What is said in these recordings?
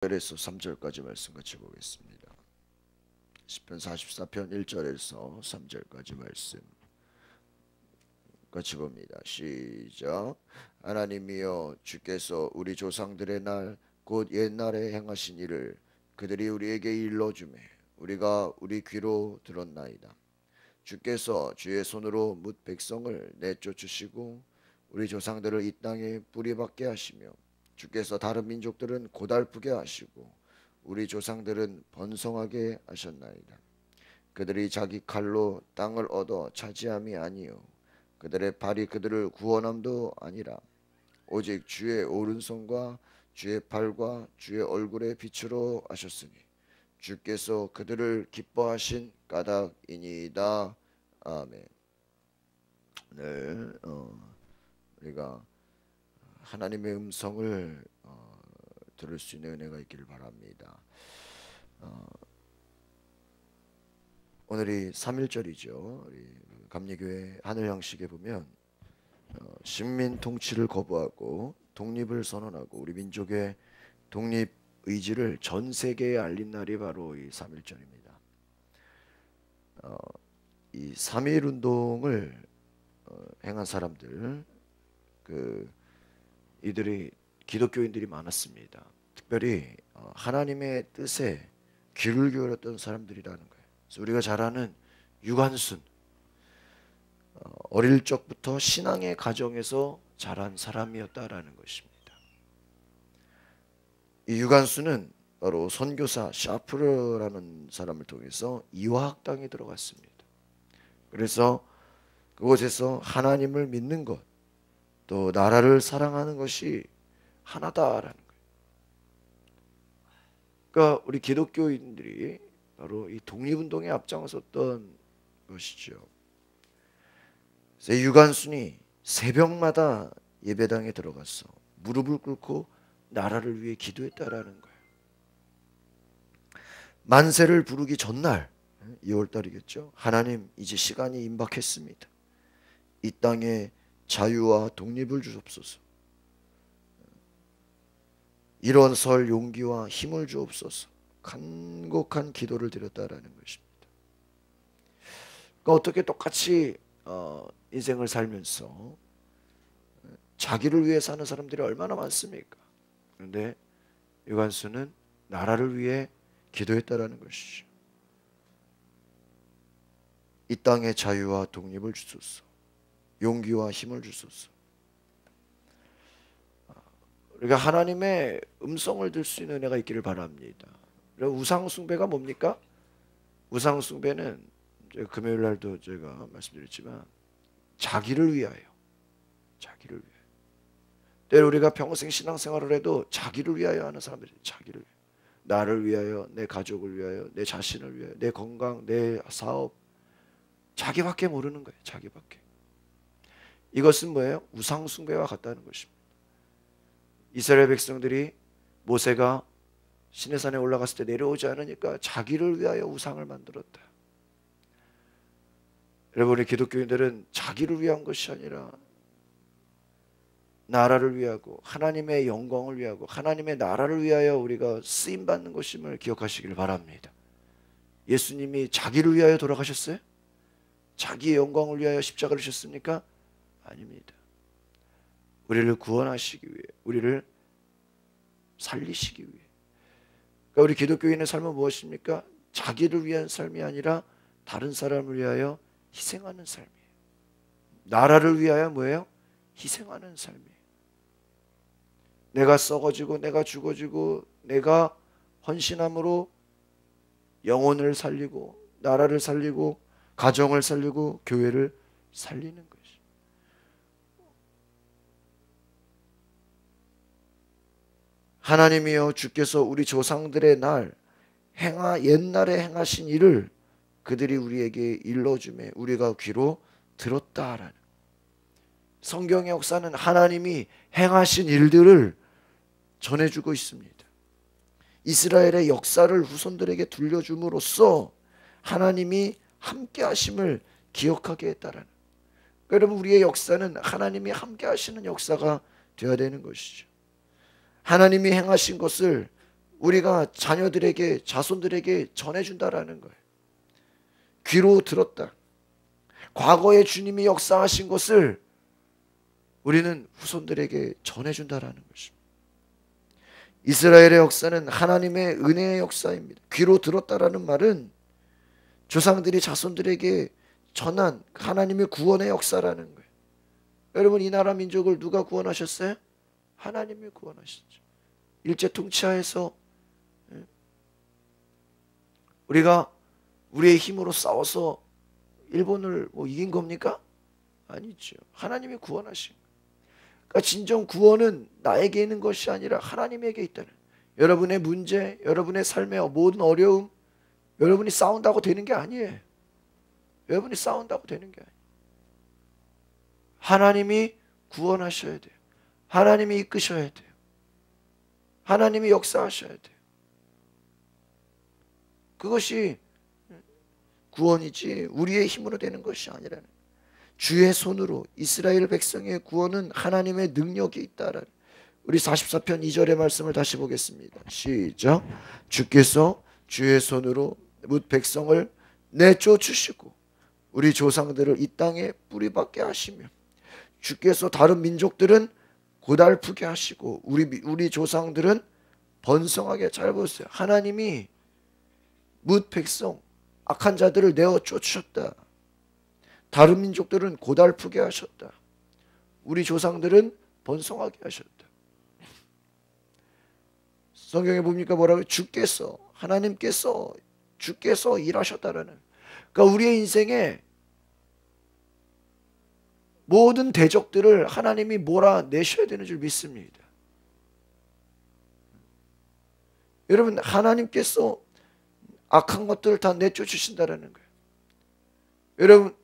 1절에서 3절까지 말씀 같이 보겠습니다. 시편 44편 1절에서 3절까지 말씀 같이 봅니다. 시작. 하나님이여, 주께서 우리 조상들의 날 곧 옛날에 행하신 일을 그들이 우리에게 일러주매 우리가 우리 귀로 들었나이다. 주께서 주의 손으로 뭇 백성을 내쫓으시고 우리 조상들을 이 땅에 뿌리박게 하시며 주께서 다른 민족들은 고달프게 하시고 우리 조상들은 번성하게 하셨나이다. 그들이 자기 칼로 땅을 얻어 차지함이 아니요 그들의 발이 그들을 구원함도 아니라 오직 주의 오른손과 주의 팔과 주의 얼굴의 빛으로 하셨으니 주께서 그들을 기뻐하신 까닭이니이다. 아멘. 네, 우리가 하나님의 음성을 들을 수 있는 은혜가 있기를 바랍니다. 오늘이 3.1절이죠. 우리 감리교회 하늘양식에 보면 식민 통치를 거부하고 독립을 선언하고 우리 민족의 독립 의지를 전 세계에 알린 날이 바로 이 3.1절입니다. 이 3.1 운동을 행한 사람들, 이들이 기독교인들이 많았습니다. 특별히 하나님의 뜻에 귀를 기울였던 사람들이라는 거예요. 그래서 우리가 잘 아는 유관순, 어릴 적부터 신앙의 가정에서 자란 사람이었다라는 것입니다. 이 유관순은 바로 선교사 샤프르라는 사람을 통해서 이화학당에 들어갔습니다. 그래서 그곳에서 하나님을 믿는 것, 또 나라를 사랑하는 것이 하나다라는 거예요. 그러니까 우리 기독교인들이 바로 이 독립운동에 앞장섰던 것이죠. 그래서 유관순이 새벽마다 예배당에 들어가서 무릎을 꿇고 나라를 위해 기도했다라는 거예요. 만세를 부르기 전날 2월달이겠죠. 하나님, 이제 시간이 임박했습니다. 이 땅에 자유와 독립을 주옵소서. 일어설 용기와 힘을 주옵소서. 간곡한 기도를 드렸다라는 것입니다. 그러니까 어떻게 똑같이 인생을 살면서 자기를 위해 사는 사람들이 얼마나 많습니까? 그런데 유관순은 나라를 위해 기도했다라는 것이죠. 이 땅의 자유와 독립을 주소서. 용기와 힘을 주소서. 우리가 하나님의 음성을 들 수 있는 은혜가 있기를 바랍니다. 우상숭배가 뭡니까? 우상숭배는 금요일 날도 제가 말씀드렸지만 자기를 위하여, 자기를 위하여. 때로 우리가 평생 신앙생활을 해도 자기를 위하여 하는 사람들이 자기를 위하여. 나를 위하여, 내 가족을 위하여, 내 자신을 위하여, 내 건강, 내 사업, 자기밖에 모르는 거예요. 자기밖에. 이것은 뭐예요? 우상숭배와 같다는 것입니다. 이스라엘 백성들이 모세가 시내산에 올라갔을 때 내려오지 않으니까 자기를 위하여 우상을 만들었다. 여러분, 우리 기독교인들은 자기를 위한 것이 아니라 나라를 위하고 하나님의 영광을 위하고 하나님의 나라를 위하여 우리가 쓰임받는 것임을 기억하시길 바랍니다. 예수님이 자기를 위하여 돌아가셨어요? 자기의 영광을 위하여 십자가를 지셨습니까? 아닙니다. 우리를 구원하시기 위해, 우리를 살리시기 위해. 그러니까 우리 기독교인의 삶은 무엇입니까? 자기를 위한 삶이 아니라 다른 사람을 위하여 희생하는 삶이에요. 나라를 위하여 뭐예요? 희생하는 삶이에요. 내가 썩어지고 내가 죽어지고 내가 헌신함으로 영혼을 살리고 나라를 살리고 가정을 살리고 교회를 살리는 것이. 하나님이여, 주께서 우리 조상들의 날 옛날에 행하신 일을 그들이 우리에게 일러주매 우리가 귀로 들었다라는. 성경의 역사는 하나님이 행하신 일들을 전해주고 있습니다. 이스라엘의 역사를 후손들에게 들려줌으로써 하나님이 함께 하심을 기억하게 했다라는. 여러분, 우리의 역사는 하나님이 함께 하시는 역사가 되어야 되는 것이죠. 하나님이 행하신 것을 우리가 자녀들에게, 자손들에게 전해준다라는 거예요. 귀로 들었다. 과거에 주님이 역사하신 것을 우리는 후손들에게 전해준다라는 것입니다. 이스라엘의 역사는 하나님의 은혜의 역사입니다. 귀로 들었다라는 말은 조상들이 자손들에게 전한 하나님의 구원의 역사라는 거예요. 여러분, 이 나라 민족을 누가 구원하셨어요? 하나님이 구원하셨죠. 일제 통치하에서 우리가 우리의 힘으로 싸워서 일본을 이긴 겁니까? 아니죠. 하나님이 구원하신 거예요. 그러니까 진정 구원은 나에게 있는 것이 아니라 하나님에게 있다는, 여러분의 문제, 여러분의 삶의 모든 어려움, 여러분이 싸운다고 되는 게 아니에요. 여러분이 싸운다고 되는 게 아니에요. 하나님이 구원하셔야 돼요. 하나님이 이끄셔야 돼요. 하나님이 역사하셔야 돼요. 그것이 구원이지 우리의 힘으로 되는 것이 아니라는, 주의 손으로 이스라엘 백성의 구원은 하나님의 능력이 있다라는. 우리 44편 2절의 말씀을 다시 보겠습니다. 시작. 주께서 주의 손으로 뭇 백성을 내쫓으시고 우리 조상들을 이 땅에 뿌리박게 하시며, 주께서 다른 민족들은 고달프게 하시고 우리 조상들은 번성하게. 잘 보세요. 하나님이 뭇 백성, 악한 자들을 내어 쫓으셨다. 다른 민족들은 고달프게 하셨다. 우리 조상들은 번성하게 하셨다. 성경에 봅니까? 뭐라고요? 주께서, 하나님께서, 주께서 일하셨다라는. 그러니까 우리의 인생에 모든 대적들을 하나님이 몰아내셔야 되는 줄 믿습니다. 여러분, 하나님께서 악한 것들을 다 내쫓으신다라는 거예요. 여러분,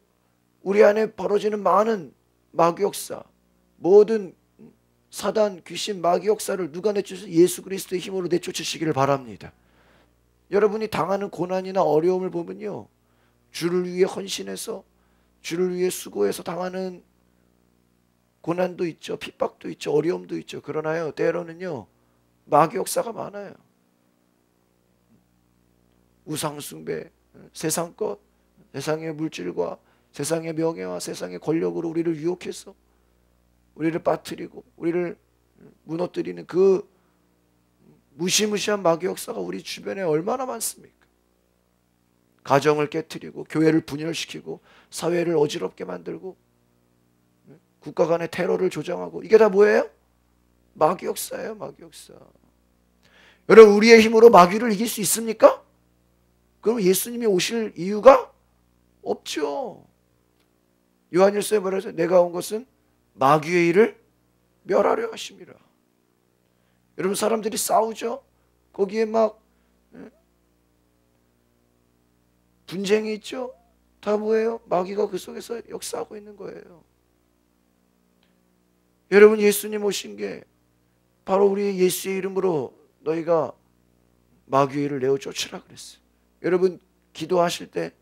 우리 안에 벌어지는 많은 마귀 역사, 모든 사단, 귀신, 마귀 역사를 누가 내쫓으세요? 예수 그리스도의 힘으로 내쫓으시기를 바랍니다. 여러분이 당하는 고난이나 어려움을 보면요, 주를 위해 헌신해서, 주를 위해 수고해서 당하는 고난도 있죠. 핍박도 있죠. 어려움도 있죠. 그러나요, 때로는요, 마귀 역사가 많아요. 우상숭배, 세상 것, 세상의 물질과 세상의 명예와 세상의 권력으로 우리를 유혹해서 우리를 빠뜨리고 우리를 무너뜨리는 그 무시무시한 마귀 역사가 우리 주변에 얼마나 많습니까? 가정을 깨뜨리고 교회를 분열시키고 사회를 어지럽게 만들고 국가 간의 테러를 조장하고, 이게 다 뭐예요? 마귀 역사예요. 마귀 역사. 여러분, 우리의 힘으로 마귀를 이길 수 있습니까? 그럼 예수님이 오실 이유가 없죠. 요한일서에 뭐라 하죠? 내가 온 것은 마귀의 일을 멸하려 하심이라. 여러분, 사람들이 싸우죠. 거기에 막 분쟁이 있죠. 다 뭐예요? 마귀가 그 속에서 역사하고 있는 거예요. 여러분, 예수님 오신 게 바로 우리 예수의 이름으로 너희가 마귀의 일을 내어 쫓으라 그랬어요. 여러분, 기도하실 때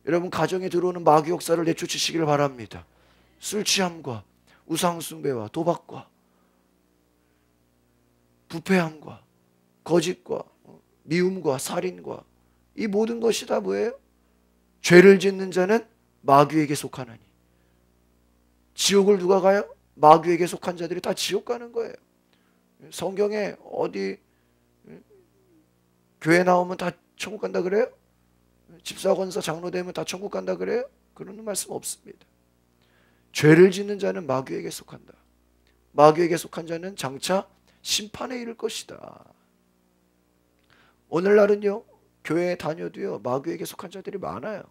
여러분 가정에 들어오는 마귀 역사를 내쫓으시길 바랍니다. 술 취함과 우상숭배와 도박과 부패함과 거짓과 미움과 살인과 이 모든 것이 다 뭐예요? 죄를 짓는 자는 마귀에게 속하나니. 지옥을 누가 가요? 마귀에게 속한 자들이 다 지옥 가는 거예요. 성경에 어디 교회 나오면 다 천국 간다 그래요? 집사, 권사, 장로 되면 다 천국 간다 그래요? 그런 말씀 없습니다. 죄를 짓는 자는 마귀에게 속한다. 마귀에게 속한 자는 장차 심판에 이를 것이다. 오늘날은요, 교회에 다녀도요, 마귀에게 속한 자들이 많아요.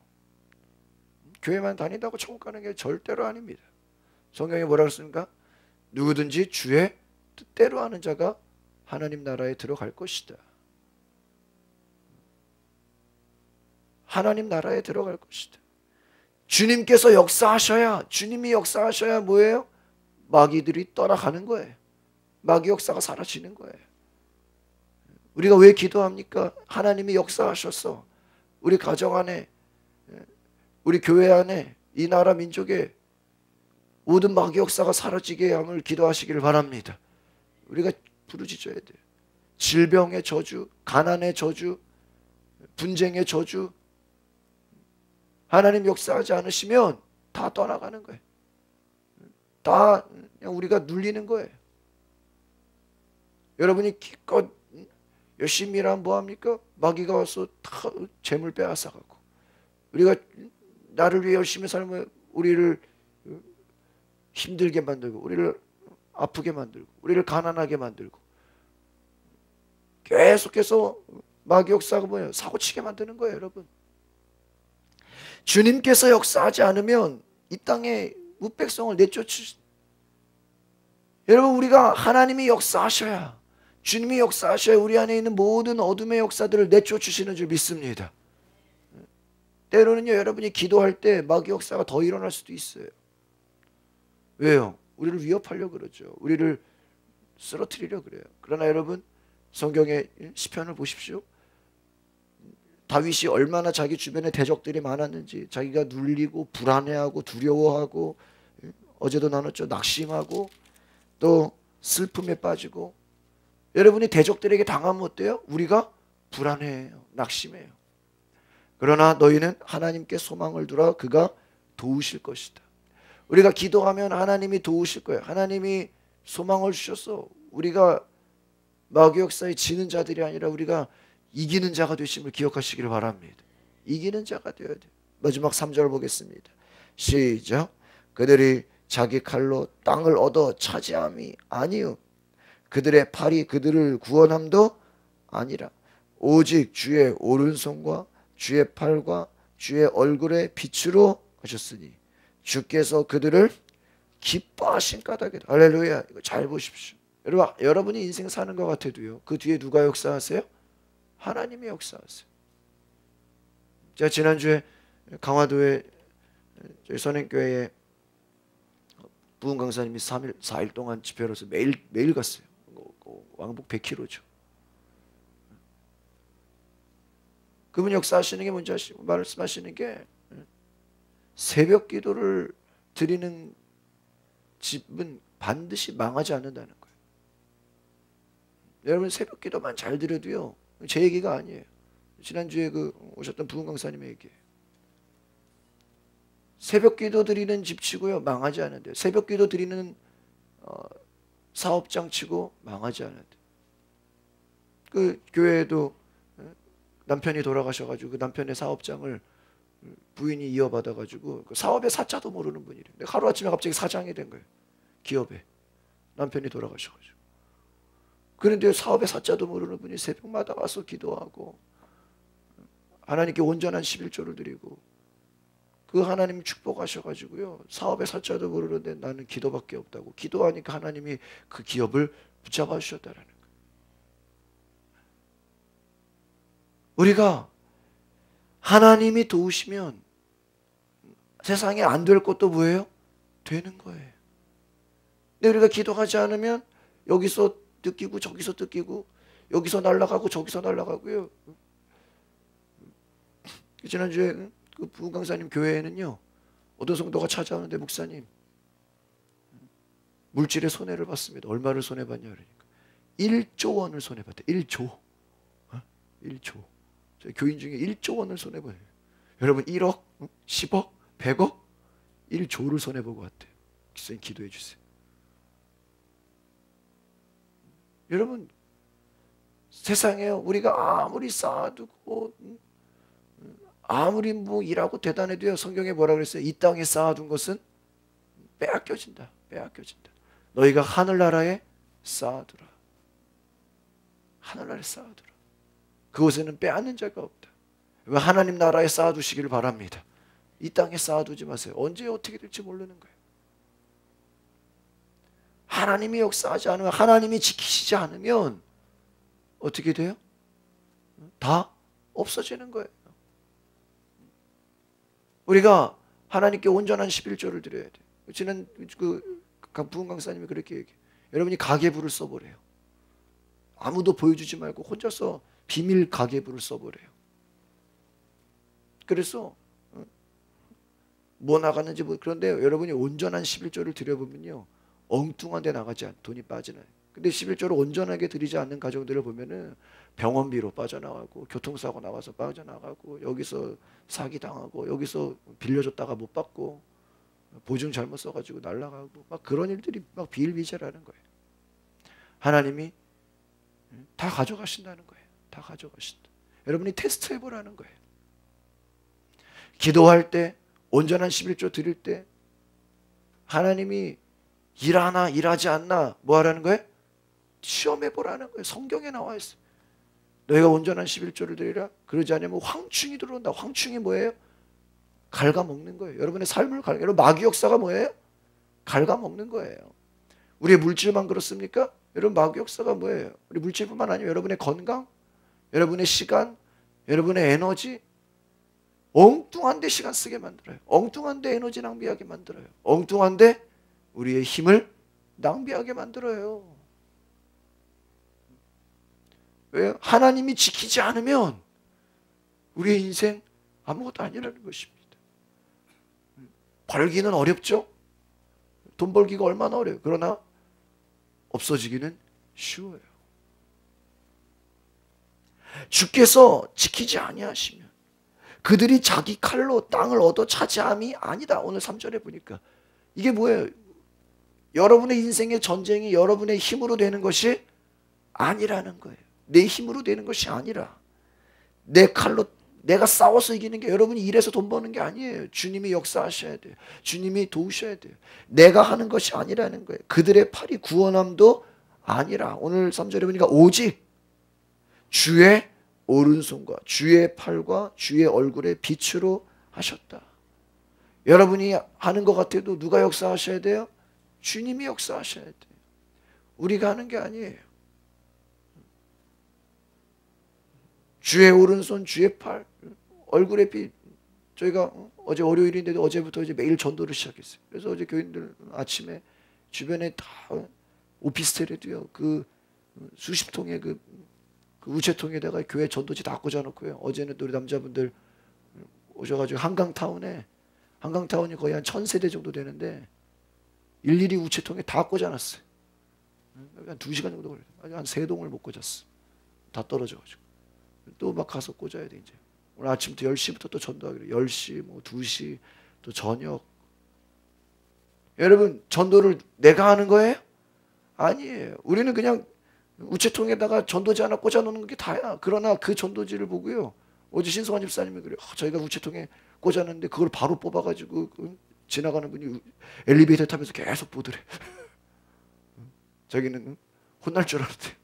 교회만 다닌다고 천국 가는 게 절대로 아닙니다. 성경에 뭐라고 했습니까? 누구든지 주의 뜻대로 하는 자가 하나님 나라에 들어갈 것이다. 하나님 나라에 들어갈 것이다. 주님께서 역사하셔야, 주님이 역사하셔야 뭐예요? 마귀들이 떠나가는 거예요. 마귀 역사가 사라지는 거예요. 우리가 왜 기도합니까? 하나님이 역사하셔서 우리 가정 안에, 우리 교회 안에, 이 나라 민족에 모든 마귀 역사가 사라지게 함을 기도하시기를 바랍니다. 우리가 부르짖어야 돼요. 질병의 저주, 가난의 저주, 분쟁의 저주, 하나님 역사하지 않으시면 다 떠나가는 거예요. 다 그냥 우리가 눌리는 거예요. 여러분이 기껏 열심히 일하면 뭐합니까? 마귀가 와서 다 재물 빼앗아가고, 우리가 나를 위해 열심히 살면 우리를 힘들게 만들고, 우리를 아프게 만들고, 우리를 가난하게 만들고, 계속해서 마귀 역사가 뭐예요? 사고치게 만드는 거예요. 여러분, 주님께서 역사하지 않으면 이 땅에 무백성을 내쫓으시. 여러분, 우리가 하나님이 역사하셔야, 주님이 역사하셔야 우리 안에 있는 모든 어둠의 역사들을 내쫓으시는 줄 믿습니다. 때로는요, 여러분이 기도할 때 마귀 역사가 더 일어날 수도 있어요. 왜요? 우리를 위협하려고 그러죠. 우리를 쓰러뜨리려고 그래요. 그러나 여러분, 성경의 시편을 보십시오. 다윗이 얼마나 자기 주변에 대적들이 많았는지, 자기가 눌리고 불안해하고 두려워하고, 어제도 나눴죠, 낙심하고 또 슬픔에 빠지고. 여러분이 대적들에게 당하면 어때요? 우리가 불안해해요, 낙심해요. 그러나 너희는 하나님께 소망을 두라. 그가 도우실 것이다. 우리가 기도하면 하나님이 도우실 거예요. 하나님이 소망을 주셔서 우리가 마귀 역사에 지는 자들이 아니라 우리가 이기는 자가 되심을 기억하시기를 바랍니다. 이기는 자가 되어야 돼요. 마지막 3절 보겠습니다. 시작. 그들이 자기 칼로 땅을 얻어 차지함이 아니요 그들의 팔이 그들을 구원함도 아니라 오직 주의 오른손과 주의 팔과 주의 얼굴의 빛으로 하셨으니 주께서 그들을 기뻐하신 까닭이다. 할렐루야. 이거 잘 보십시오. 여러분이 인생 사는 것 같아도요, 그 뒤에 누가 역사하세요? 하나님이 역사하세요. 제가 지난주에 강화도에 저희 선행교회에 부흥 강사님이 4일 동안 집회로서 매일 갔어요. 왕복 100km죠. 그분 역사하시는 게 뭔지 아시고, 말씀하시는 게 새벽 기도를 드리는 집은 반드시 망하지 않는다는 거예요. 여러분, 새벽 기도만 잘 드려도요, 제 얘기가 아니에요. 지난주에 오셨던 부흥 강사님의 얘기예요. 새벽 기도 드리는 집 치고요, 망하지 않는데요. 새벽 기도 드리는 사업장 치고 망하지 않는데요. 그 교회에도 남편이 돌아가셔가지고 그 남편의 사업장을 부인이 이어받아가지고 그 사업의 사자도 모르는 분이래요. 하루아침에 갑자기 사장이 된 거예요. 기업에. 남편이 돌아가셔가지고. 그런데 사업의 사자도 모르는 분이 새벽마다 와서 기도하고 하나님께 온전한 11조를 드리고, 그 하나님 축복하셔가지고요, 사업의 사자도 모르는데 나는 기도밖에 없다고 기도하니까 하나님이 그 기업을 붙잡아 주셨다라는 거예요. 우리가 하나님이 도우시면 세상에 안 될 것도 뭐예요? 되는 거예요. 근데 우리가 기도하지 않으면 여기서 뜯기고 저기서 뜯기고, 여기서 날아가고 저기서 날아가고요. 지난주에 그 부흥 강사님 교회에는요, 어떤 성도가 찾아오는데, 목사님 물질의 손해를 봤습니다. 얼마를 손해봤냐 그러니까 1조 원을 손해봤대. 1조. 1조. 저희 교인 중에 1조 원을 손해봐요. 여러분, 1억, 10억, 100억, 1조를 손해보고 왔대요. 기사님 기도해 주세요. 여러분, 세상에 우리가 아무리 쌓아두고 아무리 뭐 일하고 대단해도요, 성경에 뭐라 그랬어요? 이 땅에 쌓아둔 것은 빼앗겨진다. 빼앗겨진다. 너희가 하늘나라에 쌓아두라. 하늘나라에 쌓아두라. 그곳에는 빼앗는 자가 없다. 왜 하나님 나라에 쌓아두시기를 바랍니다. 이 땅에 쌓아두지 마세요. 언제 어떻게 될지 모르는 거예요. 하나님이 역사하지 않으면, 하나님이 지키시지 않으면 어떻게 돼요? 다 없어지는 거예요. 우리가 하나님께 온전한 11조를 드려야 돼요. 지난 부흥 강사님이 그렇게 얘기해요. 여러분이 가계부를 써보래요. 아무도 보여주지 말고 혼자서 비밀 가계부를 써보래요. 그래서 뭐 나갔는지 그런데 여러분이 온전한 11조를 드려보면요, 엉뚱한 데 나가지 않아요. 돈이 빠지나요. 근데 11조를 온전하게 드리지 않는 가정들을 보면은 병원비로 빠져나가고 교통사고 나가서 빠져나가고 여기서 사기당하고 여기서 빌려줬다가 못 받고 보증 잘못 써가지고 날라가고 막 그런 일들이 막 비일비재라는 거예요. 하나님이 다 가져가신다는 거예요. 다 가져가신다. 여러분이 테스트 해보라는 거예요. 기도할 때 온전한 11조 드릴 때 하나님이 일하나 일하지 않나 뭐 하라는 거예요? 시험해보라는 거예요. 성경에 나와 있어요. 너희가 온전한 11조를 드리라. 그러지 않으면 황충이 들어온다. 황충이 뭐예요? 갉아먹는 거예요. 여러분의 삶을 여러분 마귀 역사가 뭐예요? 갉아먹는 거예요. 우리의 물질만 그렇습니까? 여러분 마귀 역사가 뭐예요? 우리 물질뿐만 아니라 여러분의 건강, 여러분의 시간, 여러분의 에너지 엉뚱한 데 시간 쓰게 만들어요. 엉뚱한 데 에너지 낭비하게 만들어요. 엉뚱한 데 우리의 힘을 낭비하게 만들어요. 왜요? 하나님이 지키지 않으면 우리의 인생 아무것도 아니라는 것입니다. 벌기는 어렵죠? 돈 벌기가 얼마나 어려워요. 그러나 없어지기는 쉬워요. 주께서 지키지 아니하시면 그들이 자기 칼로 땅을 얻어 차지함이 아니다. 오늘 3절에 보니까 이게 뭐예요? 여러분의 인생의 전쟁이 여러분의 힘으로 되는 것이 아니라는 거예요. 내 힘으로 되는 것이 아니라 내 칼로 내가 싸워서 이기는 게 여러분이 일해서 돈 버는 게 아니에요. 주님이 역사하셔야 돼요. 주님이 도우셔야 돼요. 내가 하는 것이 아니라는 거예요. 그들의 팔이 구원함도 아니라 오늘 3절에 보니까 오직 주의 오른손과 주의 팔과 주의 얼굴에 빛으로 하셨다. 여러분이 하는 것 같아도 누가 역사하셔야 돼요? 주님이 역사하셔야 돼요. 우리가 하는 게 아니에요. 주의 오른손, 주의 팔, 얼굴에 빛. 저희가 어제 월요일인데도 어제부터 이제 매일 전도를 시작했어요. 그래서 어제 교인들 아침에 주변에 다 오피스텔에도요 그 수십 통의 그 우체통에다가 교회 전도지 다 꽂아놓고요. 어제는 또 우리 남자분들 오셔가지고 한강타운이 거의 한 1000세대 정도 되는데 일일이 우체통에 다 꽂아놨어요. 한 2시간 정도 걸려요. 한 3동을 못 꽂았어. 다 떨어져가지고. 또 막 가서 꽂아야 돼 이제. 오늘 아침부터 10시부터 또 전도하기로. 10시, 뭐 2시, 또 저녁. 여러분 전도를 내가 하는 거예요? 아니에요. 우리는 그냥 우체통에다가 전도지 하나 꽂아놓는 게 다야. 그러나 그 전도지를 보고요. 어제 신성환 집사님이 그래요. 저희가 우체통에 꽂아놨는데 그걸 바로 뽑아가지고 지나가는 분이 엘리베이터 타면서 계속 보더래. 자기는 혼날 줄 알았대.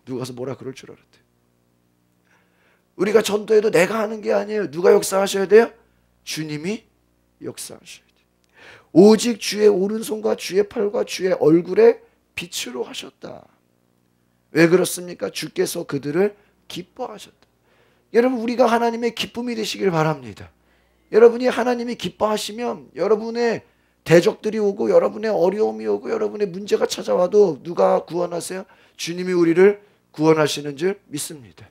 누가 가서 뭐라 그럴 줄 알았대. 우리가 전도해도 내가 하는 게 아니에요. 누가 역사하셔야 돼요? 주님이 역사하셔야 돼요. 오직 주의 오른손과 주의 팔과 주의 얼굴에 빛으로 하셨다. 왜 그렇습니까? 주께서 그들을 기뻐하셨다. 여러분 우리가 하나님의 기쁨이 되시길 바랍니다. 여러분이 하나님이 기뻐하시면 여러분의 대적들이 오고 여러분의 어려움이 오고 여러분의 문제가 찾아와도 누가 구원하세요? 주님이 우리를 구원하시는 줄 믿습니다.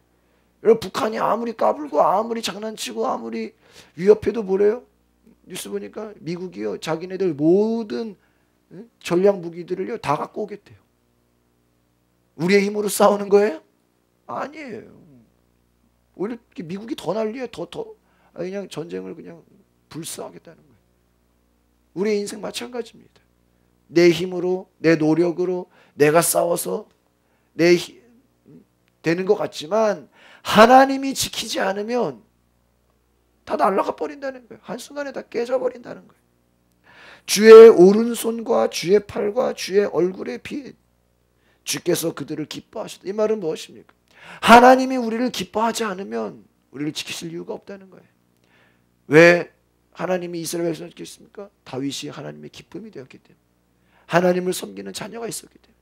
여러분 북한이 아무리 까불고 아무리 장난치고 아무리 위협해도 뭐래요? 뉴스 보니까 미국이요 자기네들 모든 전략 무기들을요 다 갖고 오겠대요. 우리의 힘으로 싸우는 거예요? 아니에요. 오히려 미국이 더 난리예요. 더 그냥 전쟁을 그냥 불사하겠다는 거예요. 우리의 인생 마찬가지입니다. 내 힘으로 내 노력으로 내가 싸워서 되는 것 같지만 하나님이 지키지 않으면 다 날아가 버린다는 거예요. 한순간에 다 깨져버린다는 거예요. 주의 오른손과 주의 팔과 주의 얼굴의 빛. 주께서 그들을 기뻐하셨다. 이 말은 무엇입니까? 하나님이 우리를 기뻐하지 않으면 우리를 지키실 이유가 없다는 거예요. 왜 하나님이 이스라엘 백성을 지켰습니까? 다윗이 하나님의 기쁨이 되었기 때문에. 하나님을 섬기는 자녀가 있었기 때문에.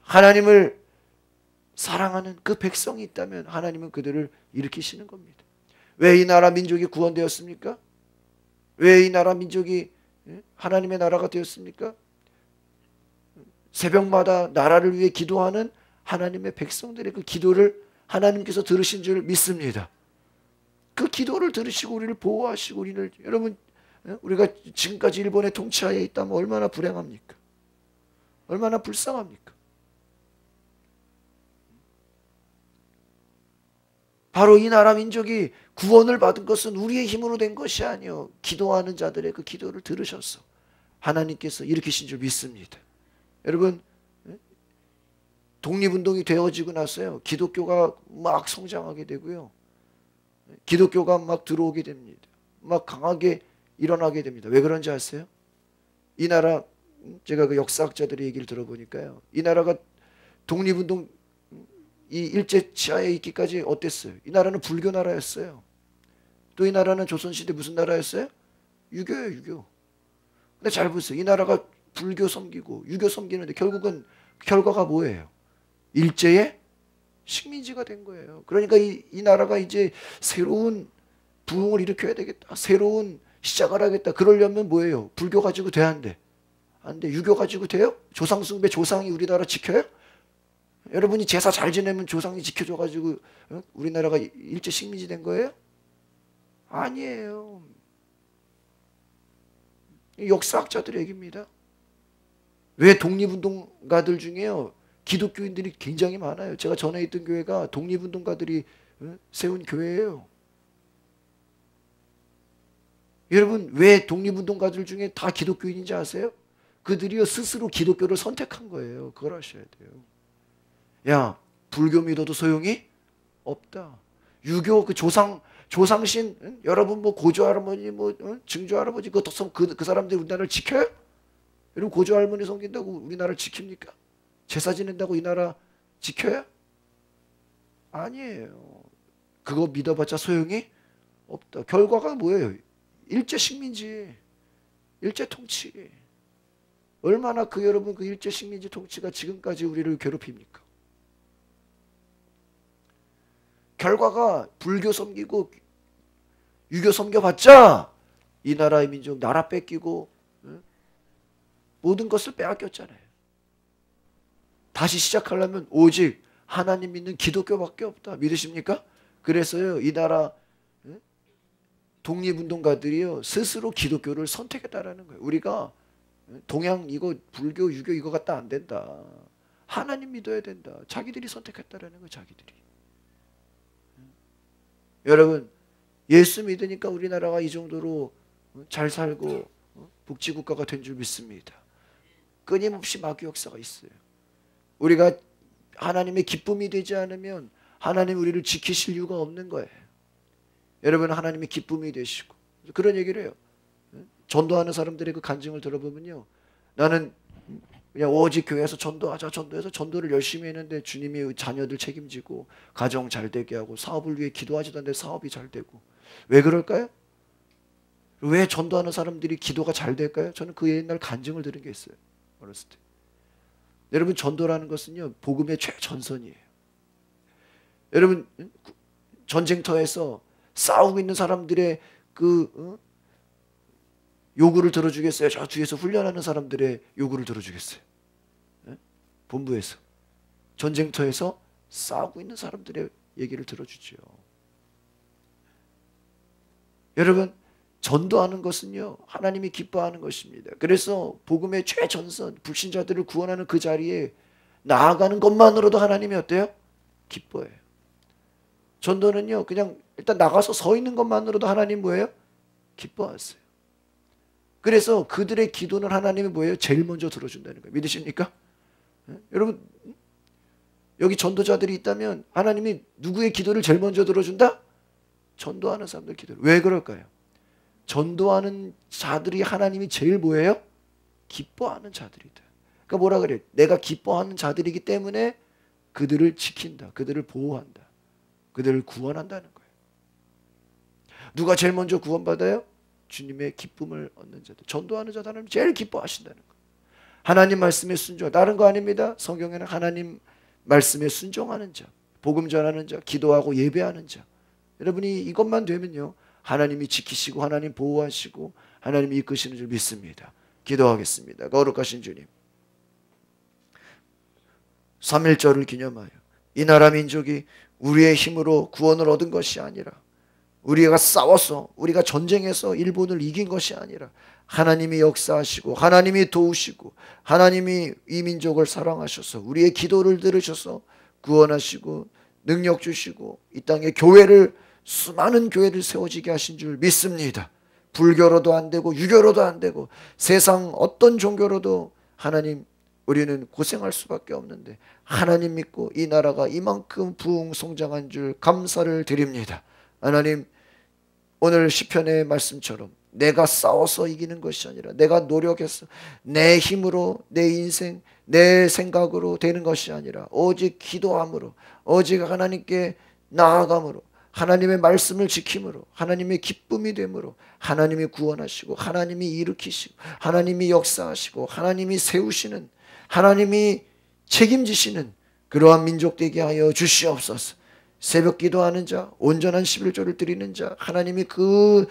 하나님을 사랑하는 그 백성이 있다면 하나님은 그들을 일으키시는 겁니다. 왜 이 나라 민족이 구원되었습니까? 왜 이 나라 민족이 하나님의 나라가 되었습니까? 새벽마다 나라를 위해 기도하는 하나님의 백성들의 그 기도를 하나님께서 들으신 줄 믿습니다. 그 기도를 들으시고 우리를 보호하시고 우리를 여러분 우리가 지금까지 일본의 통치하에 있다면 얼마나 불행합니까? 얼마나 불쌍합니까? 바로 이 나라 민족이 구원을 받은 것은 우리의 힘으로 된 것이 아니요, 기도하는 자들의 그 기도를 들으셔서 하나님께서 일으키신 줄 믿습니다. 여러분, 독립운동이 되어지고 나서요, 기독교가 막 성장하게 되고요, 기독교가 막 들어오게 됩니다. 막 강하게 일어나게 됩니다. 왜 그런지 아세요? 이 나라, 제가 그 역사학자들의 얘기를 들어보니까요, 이 나라가 독립운동 이 일제 치하에 있기까지 어땠어요? 이 나라는 불교 나라였어요. 또 이 나라는 조선시대 무슨 나라였어요? 유교예요, 유교. 근데 잘 보세요. 이 나라가 불교 섬기고 유교 섬기는데 결국은 결과가 뭐예요? 일제의 식민지가 된 거예요. 그러니까 이 나라가 이제 새로운 부흥을 일으켜야 되겠다, 새로운 시작을 하겠다. 그러려면 뭐예요? 불교 가지고 돼야 안 돼? 안 돼. 유교 가지고 돼요? 조상 숭배, 조상이 우리나라 지켜요? 여러분이 제사 잘 지내면 조상이 지켜줘가지고 우리나라가 일제 식민지 된 거예요? 아니에요. 역사학자들의 얘기입니다. 왜 독립운동가들 중에요, 기독교인들이 굉장히 많아요. 제가 전에 있던 교회가 독립운동가들이 세운 교회예요. 여러분, 왜 독립운동가들 중에 다 기독교인인지 아세요? 그들이요, 스스로 기독교를 선택한 거예요. 그걸 아셔야 돼요. 야, 불교 믿어도 소용이 없다. 유교 그 조상신, 여러분 뭐 고조 할머니, 뭐 증조 할아버지, 그 사람들이 우리나라를 지켜요? 여러분, 고조 할머니 섬긴다고 우리나라를 지킵니까? 제사 지낸다고 이 나라 지켜요? 아니에요. 그거 믿어봤자 소용이 없다. 결과가 뭐예요? 일제 식민지, 일제 통치. 얼마나 여러분 그 일제 식민지 통치가 지금까지 우리를 괴롭힙니까? 결과가 불교 섬기고 유교 섬겨봤자 이 나라의 민족 나라 뺏기고 모든 것을 빼앗겼잖아요. 다시 시작하려면 오직 하나님 믿는 기독교밖에 없다. 믿으십니까? 그래서요, 이 나라 독립운동가들이요, 스스로 기독교를 선택했다라는 거예요. 우리가 동양 이거 불교 유교 이거 갖다 안 된다, 하나님 믿어야 된다. 자기들이 선택했다라는 거예요. 자기들이. 여러분, 예수 믿으니까 우리나라가 이 정도로 잘 살고 복지국가가 된 줄 믿습니다. 끊임없이 마귀 역사가 있어요. 우리가 하나님의 기쁨이 되지 않으면 하나님 우리를 지키실 이유가 없는 거예요. 여러분, 하나님의 기쁨이 되시고 그런 얘기를 해요. 전도하는 사람들의 그 간증을 들어보면요, 나는 그냥 오직 교회에서 전도하자, 전도해서 전도를 열심히 했는데 주님이 자녀들 책임지고 가정 잘 되게 하고 사업을 위해 기도하지도 않는데 사업이 잘 되고. 왜 그럴까요? 왜 전도하는 사람들이 기도가 잘 될까요? 저는 그 옛날 간증을 들은 게 있어요. 어렸을 때. 여러분, 전도라는 것은요, 복음의 최전선이에요. 여러분, 전쟁터에서 싸우고 있는 사람들의 요구를 들어주겠어요? 저 뒤에서 훈련하는 사람들의 요구를 들어주겠어요? 본부에서, 전쟁터에서 싸우고 있는 사람들의 얘기를 들어주죠. 여러분, 전도하는 것은요, 하나님이 기뻐하는 것입니다. 그래서 복음의 최전선, 불신자들을 구원하는 그 자리에 나아가는 것만으로도 하나님이 어때요? 기뻐해요. 전도는요, 그냥 일단 나가서 서 있는 것만으로도 하나님 뭐예요? 기뻐하세요. 그래서 그들의 기도는 하나님이 뭐예요? 제일 먼저 들어준다는 거예요. 믿으십니까? 여러분, 여기 전도자들이 있다면 하나님이 누구의 기도를 제일 먼저 들어준다? 전도하는 사람들 기도를. 왜 그럴까요? 전도하는 자들이 하나님이 제일 뭐예요? 기뻐하는 자들이다. 그러니까 뭐라 그래요? 내가 기뻐하는 자들이기 때문에 그들을 지킨다, 그들을 보호한다, 그들을 구원한다는 거예요. 누가 제일 먼저 구원받아요? 주님의 기쁨을 얻는 자들, 전도하는 자들, 하나님 제일 기뻐하신다는 거예요. 하나님 말씀에 순종, 다른 거 아닙니다. 성경에는 하나님 말씀에 순종하는 자, 복음 전하는 자, 기도하고 예배하는 자. 여러분이 이것만 되면요, 하나님이 지키시고 하나님 보호하시고 하나님이 이끄시는 줄 믿습니다. 기도하겠습니다. 거룩하신 주님, 3.1절을 기념하여 이 나라 민족이 우리의 힘으로 구원을 얻은 것이 아니라, 우리가 싸워서 우리가 전쟁에서 일본을 이긴 것이 아니라 하나님이 역사하시고 하나님이 도우시고 하나님이 이 민족을 사랑하셔서 우리의 기도를 들으셔서 구원하시고 능력 주시고 이 땅에 교회를 수많은 교회를 세워지게 하신 줄 믿습니다. 불교로도 안 되고 유교로도 안 되고 세상 어떤 종교로도 하나님 우리는 고생할 수밖에 없는데 하나님 믿고 이 나라가 이만큼 부흥성장한 줄 감사를 드립니다. 하나님 오늘 시편의 말씀처럼 내가 싸워서 이기는 것이 아니라 내가 노력해서 내 힘으로 내 인생 내 생각으로 되는 것이 아니라 오직 기도함으로 오직 하나님께 나아감으로 하나님의 말씀을 지킴으로 하나님의 기쁨이 됨으로 하나님이 구원하시고 하나님이 일으키시고 하나님이 역사하시고 하나님이 세우시는 하나님이 책임지시는 그러한 민족 되게 하여 주시옵소서. 새벽 기도하는 자, 온전한 11조를 드리는 자, 하나님이 그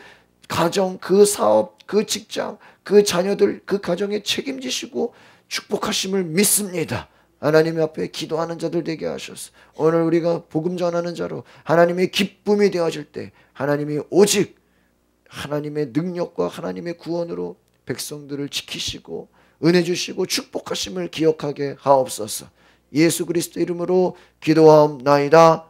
가정, 그 사업, 그 직장, 그 자녀들, 그 가정에 책임지시고 축복하심을 믿습니다. 하나님 앞에 기도하는 자들 되게 하셔서 오늘 우리가 복음 전하는 자로 하나님의 기쁨이 되어질 때 하나님이 오직 하나님의 능력과 하나님의 구원으로 백성들을 지키시고 은혜 주시고 축복하심을 기억하게 하옵소서. 예수 그리스도 이름으로 기도하옵나이다.